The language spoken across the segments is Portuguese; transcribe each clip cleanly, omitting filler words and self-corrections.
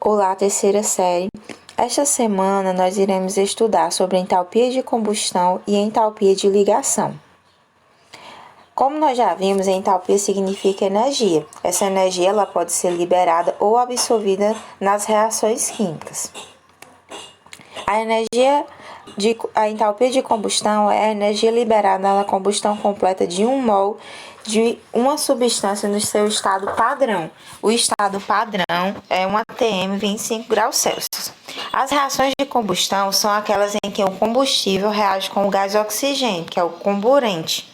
Olá, terceira série. Esta semana nós iremos estudar sobre entalpia de combustão e entalpia de ligação. Como nós já vimos, entalpia significa energia. Essa energia ela pode ser liberada ou absorvida nas reações químicas. A entalpia de combustão é a energia liberada na combustão completa de 1 mol de uma substância no seu estado padrão. O estado padrão é um atm 25 graus Celsius. As reações de combustão são aquelas em que o combustível reage com o gás oxigênio, que é o comburente.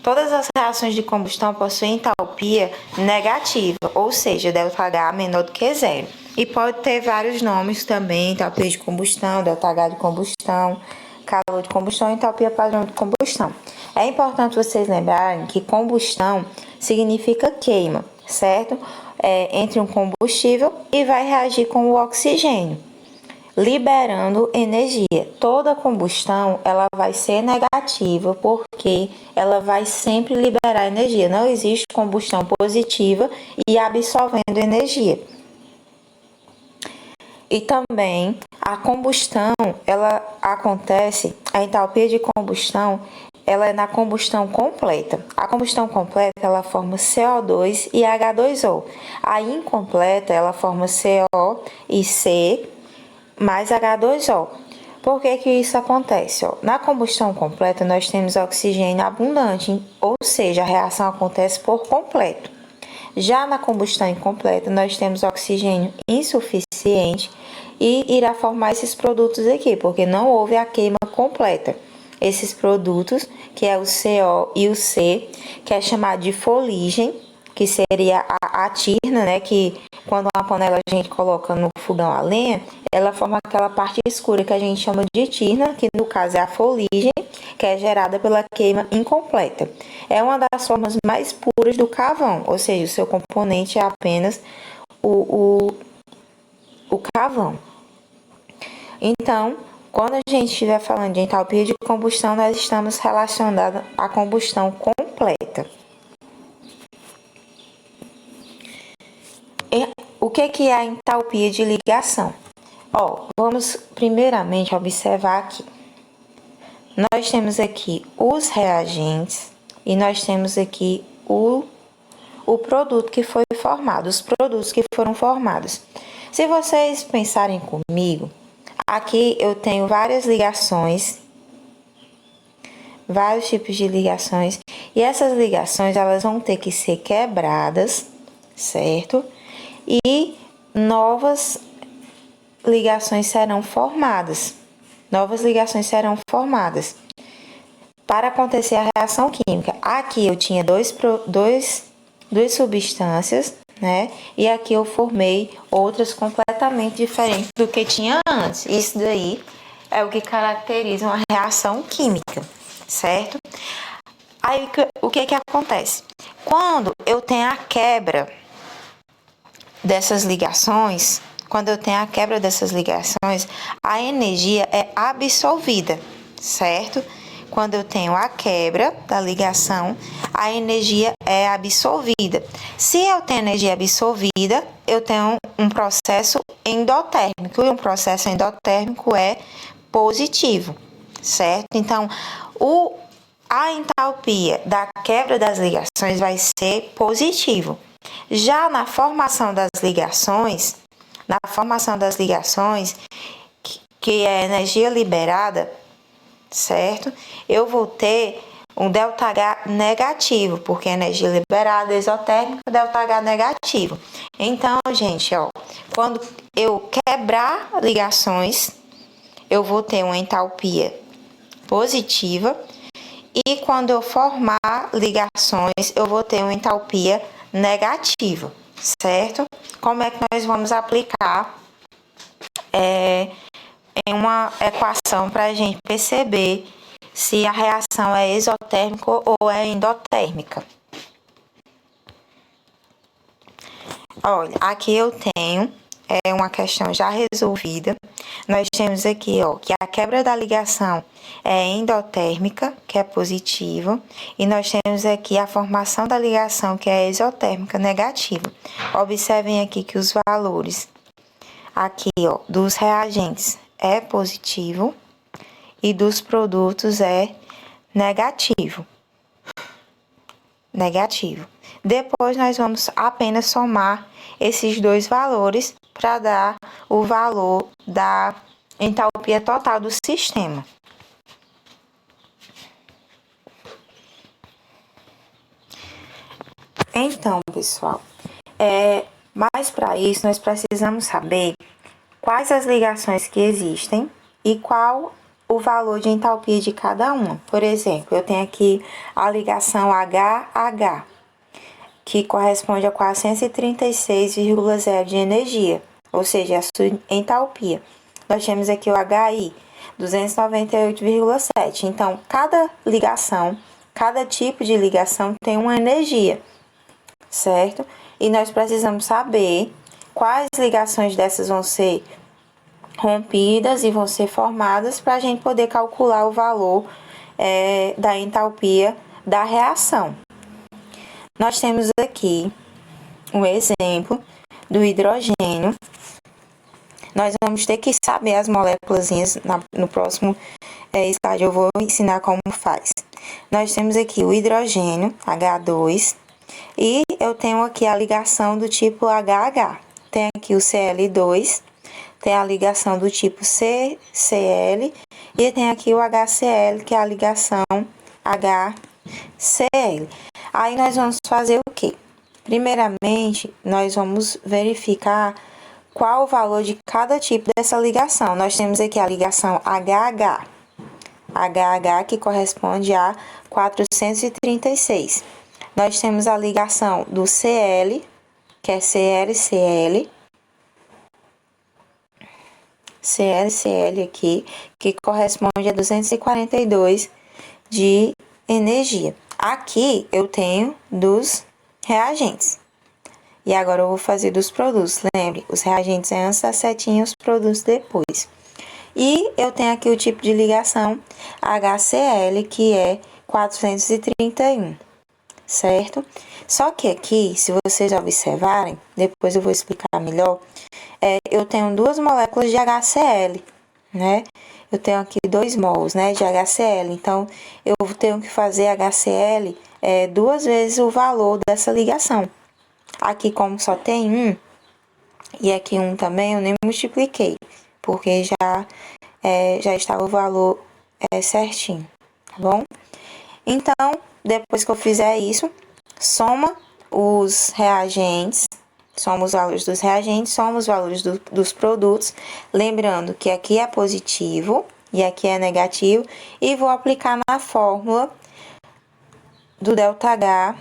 Todas as reações de combustão possuem entalpia negativa, ou seja, ΔH menor do que zero. E pode ter vários nomes também, entalpia de combustão, ΔH de combustão, calor de combustão e entalpia padrão de combustão. É importante vocês lembrarem que combustão significa queima, certo? Entre um combustível e vai reagir com o oxigênio, liberando energia. Toda combustão ela vai ser negativa porque ela vai sempre liberar energia. Não existe combustão positiva e absorvendo energia. E também a combustão, ela acontece, a entalpia de combustão, ela é na combustão completa. A combustão completa, ela forma CO2 e H2O. A incompleta, ela forma CO e C mais H2O. Por que isso acontece? Na combustão completa, nós temos oxigênio abundante, ou seja, a reação acontece por completo. Já na combustão incompleta, nós temos oxigênio insuficiente e irá formar esses produtos aqui, porque não houve a queima completa. Esses produtos, que é o CO e o C, que é chamado de foligem, que seria a tirna, né, que quando uma panela a gente coloca no fogão a lenha, ela forma aquela parte escura que a gente chama de tirna, que no caso é a foligem, que é gerada pela queima incompleta. É uma das formas mais puras do carvão, ou seja, o seu componente é apenas o carvão. Então, quando a gente estiver falando de entalpia de combustão, nós estamos relacionados à combustão completa. O que é a entalpia de ligação? Vamos primeiramente observar aqui. Nós temos aqui os reagentes e nós temos aqui o produto que foi formado, os produtos que foram formados. Se vocês pensarem comigo, aqui eu tenho várias ligações, vários tipos de ligações, e essas ligações elas vão ter que ser quebradas, certo? E novas ligações serão formadas. Para acontecer a reação química. Aqui eu tinha duas substâncias, né? E aqui eu formei outras completamente diferentes do que tinha antes. Isso daí é o que caracteriza uma reação química, certo? Aí o que acontece? Quando eu tenho a quebra dessas ligações, a energia é absorvida, certo? Quando eu tenho a quebra da ligação, a energia é absorvida. Se eu tenho energia absorvida, eu tenho um processo endotérmico, e um processo endotérmico é positivo, certo? Então, a entalpia da quebra das ligações vai ser positivo. Já na formação das ligações, que é energia liberada, certo? Eu vou ter um ΔH negativo, porque energia liberada, exotérmica, ΔH negativo. Então, gente, quando eu quebrar ligações, eu vou ter uma entalpia positiva, e quando eu formar ligações, eu vou ter uma entalpia negativa, certo? Como é que nós vamos aplicar em uma equação para a gente perceber se a reação é exotérmica ou é endotérmica? Olha, aqui eu tenho uma questão já resolvida. Nós temos aqui, que a quebra da ligação é endotérmica, que é positivo, e nós temos aqui a formação da ligação, que é exotérmica, negativa. Observem aqui que os valores Aqui, ó, dos reagentes é positivo e dos produtos é negativo. Negativo. Depois, nós vamos apenas somar esses dois valores para dar o valor da entalpia total do sistema. Então, pessoal, mas para isso nós precisamos saber quais as ligações que existem e qual o valor de entalpia de cada uma. Por exemplo, eu tenho aqui a ligação HH, que corresponde a 436,0 de energia, ou seja, a sua entalpia. Nós temos aqui o HI, 298,7. Então, cada ligação, cada tipo de ligação tem uma energia, certo? E nós precisamos saber quais ligações dessas vão ser rompidas e vão ser formadas para a gente poder calcular o valor da entalpia da reação. Nós temos aqui um exemplo do hidrogênio. Nós vamos ter que saber as moléculas. No próximo slide eu vou ensinar como faz. Nós temos aqui o hidrogênio, H2, e eu tenho aqui a ligação do tipo HH. Tem aqui o Cl2, tem a ligação do tipo CCl e tem aqui o HCl, que é a ligação HCl. Aí nós vamos fazer o quê? Primeiramente, nós vamos verificar qual o valor de cada tipo dessa ligação. Nós temos aqui a ligação HH. HH que corresponde a 436. Nós temos a ligação do Cl, que é ClCl. ClCl aqui, que corresponde a 242 de energia. Aqui eu tenho dos reagentes. E agora eu vou fazer dos produtos. Lembre, os reagentes é antes da setinha, os produtos depois. E eu tenho aqui o tipo de ligação HCl, que é 431, certo? Só que aqui, se vocês observarem, depois eu vou explicar melhor, eu tenho duas moléculas de HCl, né? Eu tenho aqui 2 mols, né, de HCl. Então, eu tenho que fazer HCl 2 vezes o valor dessa ligação. Aqui, como só tem um, e aqui um também, eu nem multipliquei, porque já estava o valor certinho, tá bom? Então, depois que eu fizer isso, soma os reagentes, soma os valores dos reagentes, soma os valores dos produtos, lembrando que aqui é positivo e aqui é negativo, e vou aplicar na fórmula do ΔH,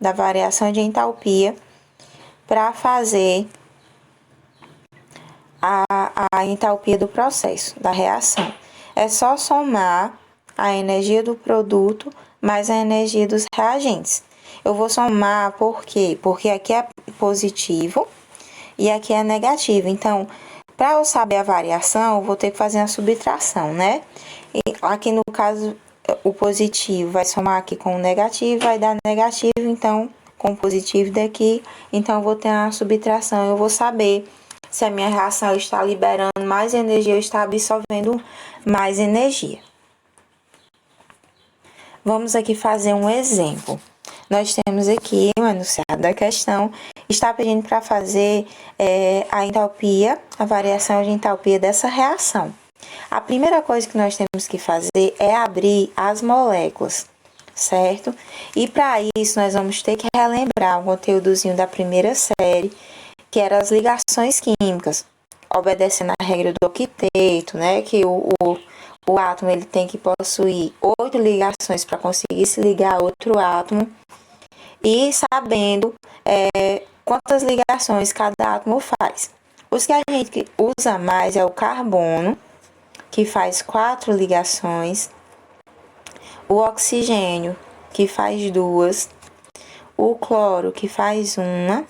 da variação de entalpia, para fazer a entalpia do processo, da reação. É só somar a energia do produto mais a energia dos reagentes. Eu vou somar por quê? Porque aqui é positivo e aqui é negativo. Então, para eu saber a variação, eu vou ter que fazer uma subtração, né? E aqui no caso, o positivo vai somar aqui com o negativo, vai dar negativo, então, com o positivo daqui, então eu vou ter uma subtração. Eu vou saber se a minha reação está liberando mais energia ou está absorvendo mais energia. Vamos aqui fazer um exemplo. Nós temos aqui o enunciado da questão, está pedindo para fazer a entalpia, a variação de entalpia dessa reação. A primeira coisa que nós temos que fazer é abrir as moléculas, certo? E para isso nós vamos ter que relembrar o conteúdozinho da primeira série, que eram as ligações químicas, obedecendo a regra do octeto, né? Que o átomo ele tem que possuir 8 ligações para conseguir se ligar a outro átomo, e sabendo quantas ligações cada átomo faz. Os que a gente usa mais é o carbono, que faz 4 ligações, o oxigênio, que faz 2, o cloro, que faz 1,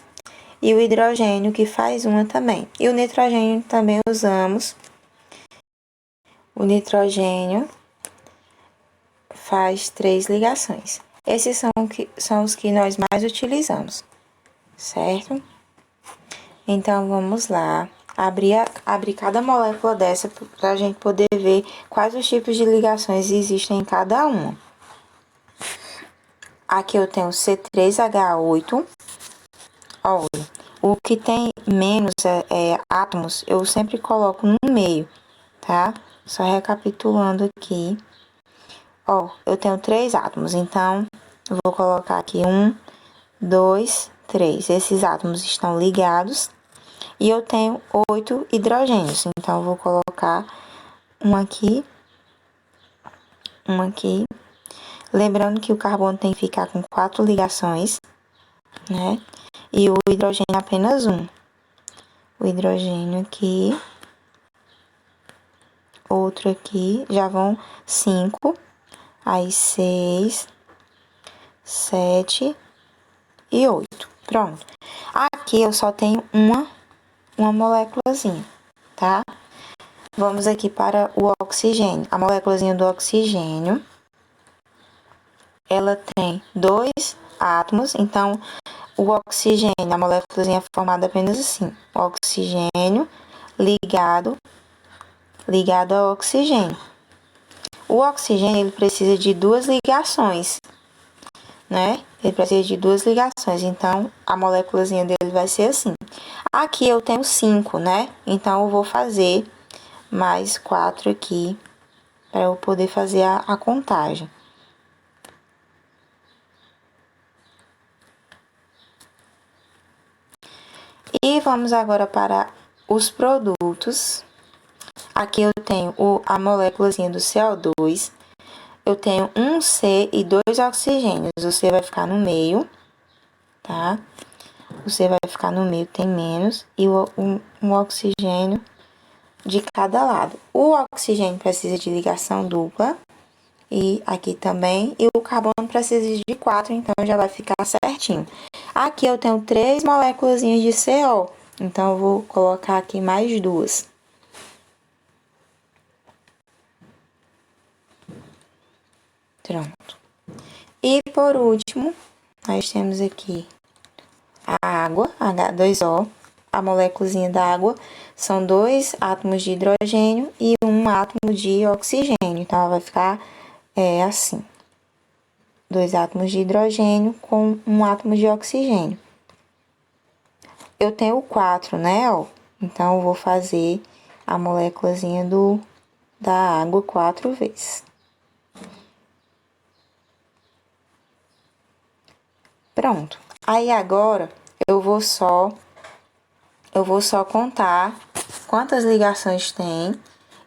e o hidrogênio, que faz 1 também. E o nitrogênio também usamos. O nitrogênio faz 3 ligações. Esses são os que nós mais utilizamos, certo? Então, vamos lá. abrir cada molécula dessa para a gente poder ver quais os tipos de ligações existem em cada uma. Aqui eu tenho C3H8. Olha, o que tem menos átomos, eu sempre coloco no meio, tá? Só recapitulando aqui. Ó, eu tenho 3 átomos, então eu vou colocar aqui 1, 2, 3. Esses átomos estão ligados e eu tenho 8 hidrogênios, então eu vou colocar um aqui. Lembrando que o carbono tem que ficar com 4 ligações, né? E o hidrogênio apenas 1. O hidrogênio aqui, outro aqui, já vão 5, aí 6, 7 e 8. Pronto. Aqui eu só tenho uma moléculazinha, tá? Vamos aqui para o oxigênio. A moléculazinha do oxigênio, ela tem 2 átomos, então o oxigênio, a moléculazinha é formada apenas assim: oxigênio ligado ao oxigênio. O oxigênio, ele precisa de 2 ligações, né? Ele precisa de 2 ligações, então a moléculazinha dele vai ser assim. Aqui eu tenho 5, né? Então eu vou fazer mais 4 aqui para eu poder fazer a contagem. E vamos agora para os produtos. Aqui eu tenho a moléculazinha do CO2. Eu tenho um C e 2 oxigênios. O C vai ficar no meio, tá? O C vai ficar no meio, tem menos. E um oxigênio de cada lado. O oxigênio precisa de ligação dupla. E aqui também. E o carbono precisa de 4, então já vai ficar certinho. Aqui eu tenho 3 moléculas de CO. Então eu vou colocar aqui mais 2. Pronto. E por último, nós temos aqui a água, H2O. A moléculazinha da água são 2 átomos de hidrogênio e 1 átomo de oxigênio. Então, ela vai ficar assim: 2 átomos de hidrogênio com 1 átomo de oxigênio. Eu tenho 4, né? Ó. Então, eu vou fazer a moléculazinha da água 4 vezes. Pronto. Aí agora eu vou só contar quantas ligações tem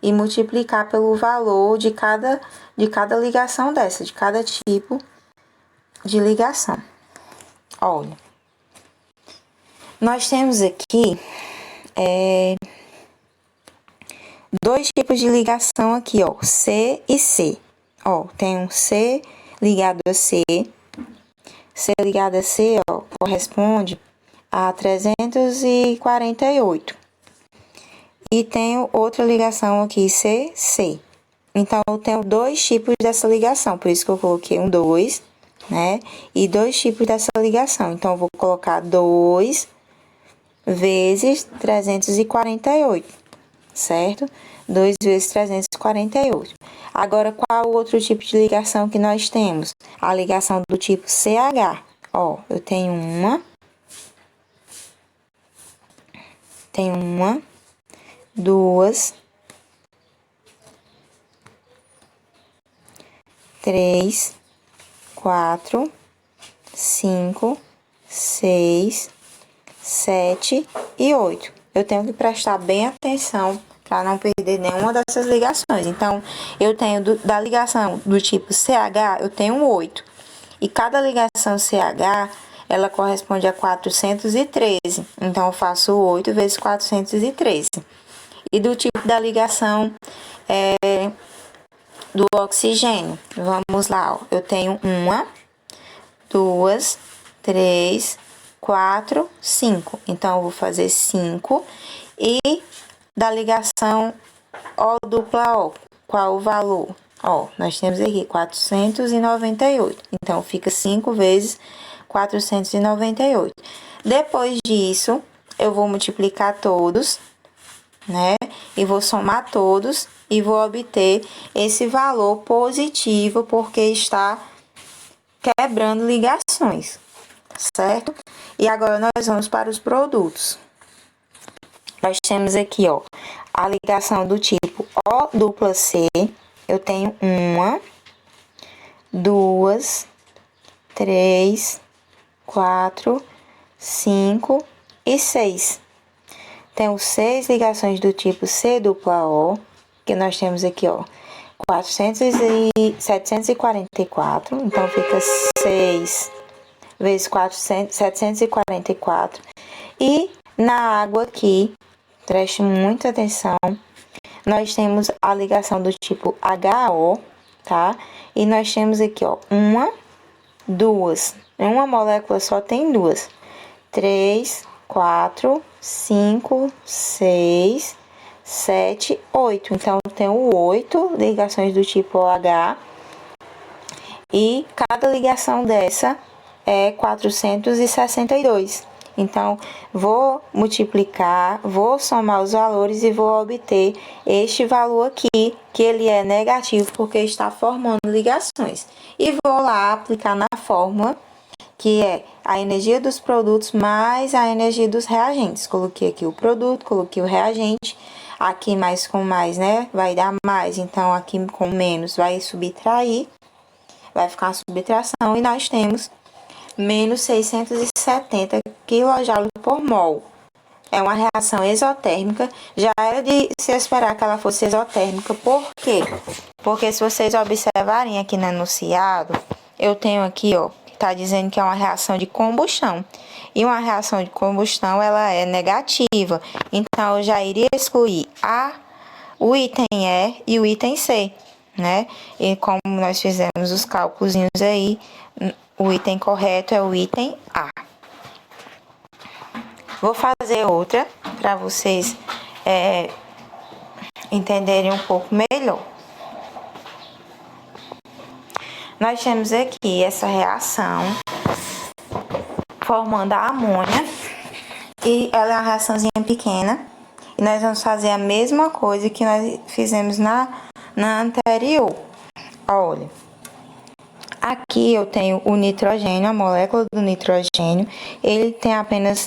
e multiplicar pelo valor de cada ligação dessa, de cada tipo de ligação. Olha, nós temos aqui 2 tipos de ligação aqui, ó, C e C. Ó, tem um C ligado a C. C ligado a C, ó, corresponde a 348. E tenho outra ligação aqui, C. Então, eu tenho 2 tipos dessa ligação, por isso que eu coloquei um 2, né? E 2 tipos dessa ligação. Então, eu vou colocar 2 vezes 348, certo? 2 vezes 348. Agora, qual o outro tipo de ligação que nós temos? A ligação do tipo CH. Ó, eu tenho uma, 2, 3, 4, 5, 6, 7 e 8. Eu tenho que prestar bem atenção para não perder nenhuma dessas ligações. Então, eu tenho da ligação do tipo CH, eu tenho 8. E cada ligação CH, ela corresponde a 413. Então, eu faço 8 vezes 413. E do tipo da ligação do oxigênio, vamos lá, ó. Eu tenho 1, 2, 3, 4, 5. Então, eu vou fazer 5. E da ligação O dupla O, qual o valor? Ó, nós temos aqui 498. Então, fica 5 vezes 498. Depois disso, eu vou multiplicar todos né? E vou somar todos e vou obter esse valor positivo, porque está quebrando ligações, certo? E agora nós vamos para os produtos. Nós temos aqui, ó, a ligação do tipo O dupla C. Eu tenho 1, 2, 3, 4, 5 e 6. Tenho 6 ligações do tipo C dupla O, que nós temos aqui, ó, 744. Então, fica 6 vezes 744. E na água aqui, preste muita atenção, nós temos a ligação do tipo HO, tá? E nós temos aqui, ó, 2. Uma molécula só tem 2. 3, 4, 5, 6, 7, 8. Então, eu tenho 8 ligações do tipo OH. E cada ligação dessa é 462. Então, vou multiplicar, vou somar os valores e vou obter este valor aqui, que ele é negativo porque está formando ligações. E vou lá aplicar na fórmula, que é a energia dos produtos mais a energia dos reagentes. Coloquei aqui o produto, coloquei o reagente, aqui mais com mais, né, vai dar mais, então aqui com menos vai subtrair, vai ficar uma subtração, e nós temos menos 670 kJ por mol. É uma reação exotérmica. Já era de se esperar que ela fosse exotérmica. Por quê? Porque se vocês observarem aqui no enunciado, eu tenho aqui, ó, que está dizendo que é uma reação de combustão. E uma reação de combustão, ela é negativa. Então, eu já iria excluir o item E e o item C, né? E como nós fizemos os cálculos aí, o item correto é o item A. Vou fazer outra para vocês entenderem um pouco melhor. Nós temos aqui essa reação formando a amônia, e ela é uma reaçãozinha pequena, e nós vamos fazer a mesma coisa que nós fizemos na anterior. Olha, aqui eu tenho o nitrogênio, a molécula do nitrogênio,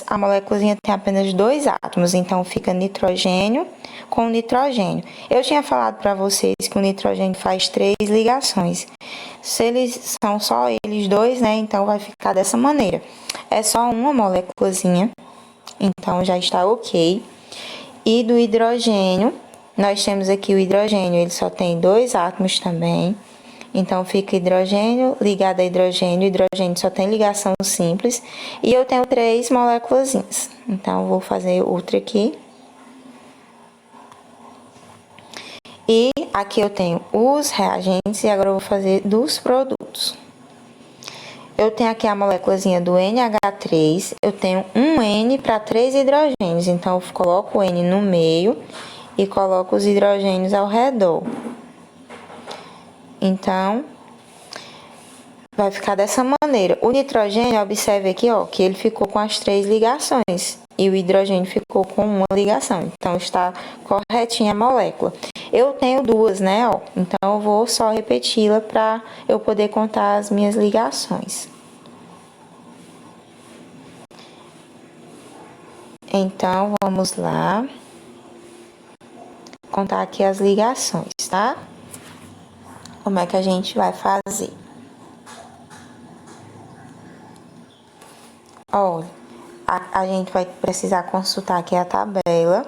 a moléculazinha tem apenas 2 átomos, então fica nitrogênio com nitrogênio. Eu tinha falado para vocês que o nitrogênio faz 3 ligações. Se eles são só eles 2, né, então vai ficar dessa maneira. É só uma moléculazinha, então já está ok. E do hidrogênio, nós temos aqui o hidrogênio, ele só tem 2 átomos também. Então, fica hidrogênio ligado a hidrogênio. Hidrogênio só tem ligação simples. E eu tenho 3 moléculazinhas. Então, vou fazer outra aqui. E aqui eu tenho os reagentes. E agora eu vou fazer dos produtos. Eu tenho aqui a moléculazinha do NH3. Eu tenho um N para 3 hidrogênios. Então, eu coloco o N no meio e coloco os hidrogênios ao redor. Então, vai ficar dessa maneira. O nitrogênio, observe aqui, ó, que ele ficou com as 3 ligações. E o hidrogênio ficou com uma ligação. Então, está corretinha a molécula. Eu tenho 2, né, ó. Então, eu vou só repeti-la para eu poder contar as minhas ligações. Então, vamos lá. Contar aqui as ligações, tá? Como é que a gente vai fazer? Olha, a gente vai precisar consultar aqui a tabela.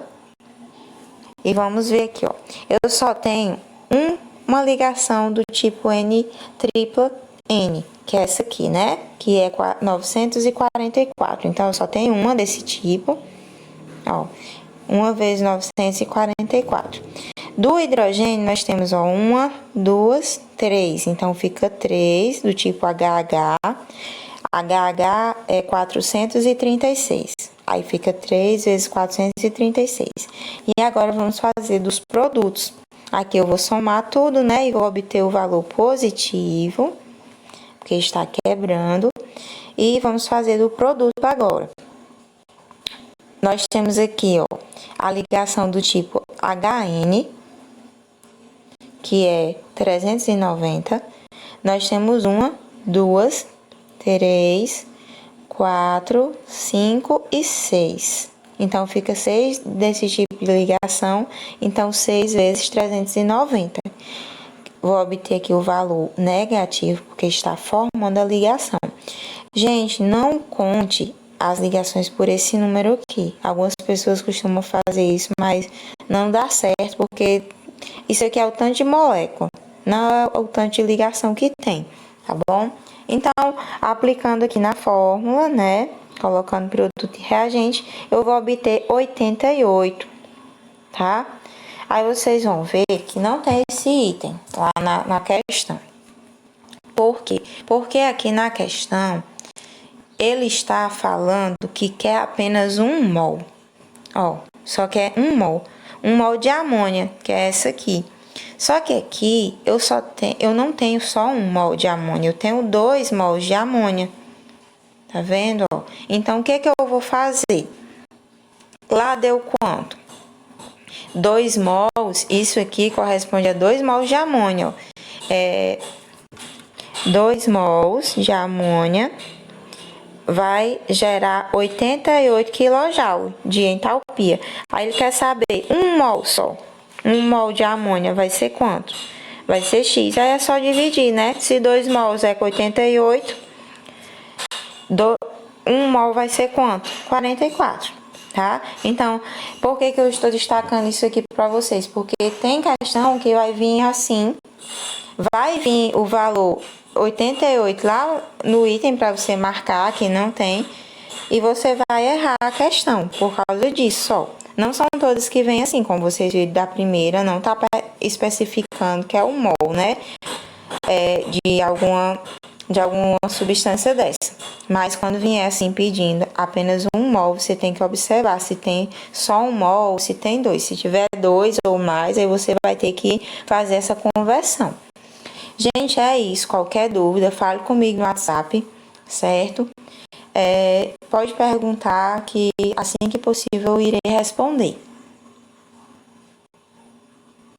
E vamos ver aqui, ó. Eu só tenho uma ligação do tipo N tripla N, que é essa aqui, né? Que é 944. Então, eu só tenho uma desse tipo. Ó, 1 vezes 944. Do hidrogênio, nós temos, ó, 1, 2, 3. Então, fica 3 do tipo HH. HH é 436. Aí, fica 3 vezes 436. E agora, vamos fazer dos produtos. Aqui eu vou somar tudo, né? E vou obter o valor positivo, porque está quebrando. E vamos fazer do produto agora. nós temos aqui, ó, a ligação do tipo HN, que é 390. Nós temos 1, 2, 3, 4, 5 e 6. Então, fica 6 desse tipo de ligação. Então, 6 vezes 390. Vou obter aqui o valor negativo, porque está formando a ligação. Gente, não conte as ligações por esse número aqui. Algumas pessoas costumam fazer isso, mas não dá certo, porque isso aqui é o tanto de molécula, não é o tanto de ligação que tem, tá bom? Então, aplicando aqui na fórmula, né, colocando produto e reagente, eu vou obter 88, tá? Aí vocês vão ver que não tem esse item lá na questão. Por quê? Porque aqui na questão, ele está falando que quer apenas 1 mol. Ó, só quer 1 mol. 1 mol de amônia, que é essa aqui. Só que aqui eu não tenho só 1 mol de amônia, eu tenho 2 mols de amônia. Tá vendo? Ó? Então, o que eu vou fazer? Lá deu quanto? 2 mols, isso aqui corresponde a 2 mols de amônia. Ó. 2 mols de amônia vai gerar 88 kJ de entalpia. Aí ele quer saber 1 mol só. 1 mol de amônia vai ser quanto? Vai ser X. Aí é só dividir, né? Se 2 mols é 88, 1 mol vai ser quanto? 44, tá? Então, por que eu estou destacando isso aqui para vocês? Porque tem questão que vai vir assim, vai vir o valor 88 lá no item para você marcar, que não tem, e você vai errar a questão por causa disso, ó. Não são todas que vêm assim, como vocês viram da primeira, não tá especificando que é o mol, né? De alguma substância dessa. Mas quando vier assim pedindo apenas 1 mol, você tem que observar se tem só 1 mol, se tem 2. Se tiver 2 ou mais, aí você vai ter que fazer essa conversão. Gente, é isso. Qualquer dúvida, fale comigo no WhatsApp, certo? Pode perguntar que assim que possível eu irei responder.